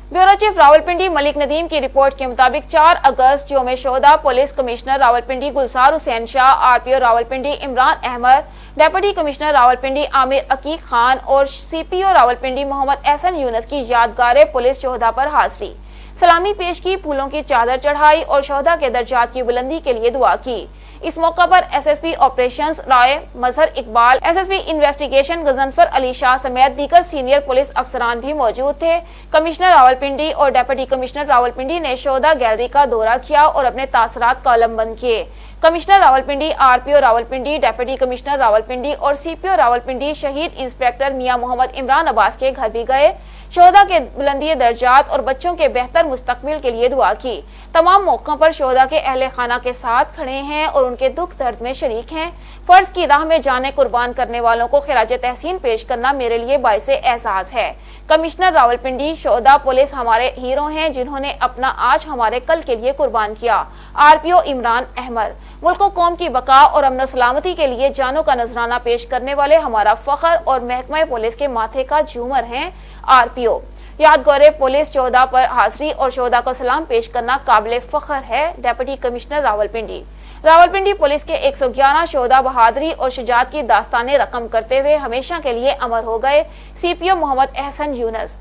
Bureau chief Rawalpindi Malik Nadeem की report के मुताबिक 4 अगस्त यौम शोहदा police commissioner Rawalpindi Gulzar Hussain Shah, RPO Rawalpindi Imran Ahmed, deputy commissioner Rawalpindi Amir Aqeeq Khan और सीपीओ रावलपिंडी मोहम्मद एहसन यूनुस की यादगार पुलिस शोहदा पर हाजिरी, सलामी पेश की, फूलों की चादर चढ़ाई और शोहदा के दर्जात की बुलंदी के लिए दुआ की। इस मौका पर एसएसपी ऑपरेशंस राय मजहर इकबाल, एसएसपी इन्वेस्टिगेशन गजनफर अली शाह समेत दीगर सीनियर पुलिस अफसरान भी मौजूद थे। कमिश्नर रावलपिंडी और डेप्यूटी कमिश्नर रावलपिंडी ने शोहदा गैलरी का दौरा किया और अपने तासरात कॉलमबंद किए। Commissioner Rawalpindi, RPO Rawalpindi, deputy commissioner Rawalpindi और सीपीओ रावलपिंडी शहीद इंस्पेक्टर मियां मोहम्मद इमरान अब्बास के घर भी गए, शोहदा के बुलंदी दर्जात और बच्चों के बेहतर मुस्तकबिल के लिए दुआ की। तमाम मौकों पर शोहदा के अहले खाना के साथ खड़े हैं और उनके दुख दर्द में शरीक हैं। फर्ज की राह में जाने कुर्बान करने वालों को खिराज तहसीन पेश करना मेरे लिए बाइसे एहसास है। कमिश्नर रावलपिंडी, शोहदा पुलिस हमारे हीरो हैं जिन्होंने अपना आज हमारे कल के लिए कुर्बान किया। आरपीओ इमरान अहमद, मुल्क व कौम की बका और अमन सलामती के लिए जानों का नजराना पेश करने वाले हमारा फख्र और महकमा पुलिस के माथे का झूमर हैं। आरपीओ, यादगार पुलिस शोहदा पर हाजिरी और शोहदा को सलाम पेश करना काबिल फख्र है। Deputy commissioner Rawalpindi, Rawalpindi police के 111 शोहदा बहादुरी और शुजात की दास्तानें रकम करते हुए हमेशा के लिए अमर हो गए। सीपीओ मोहम्मद एहसन यूनुस,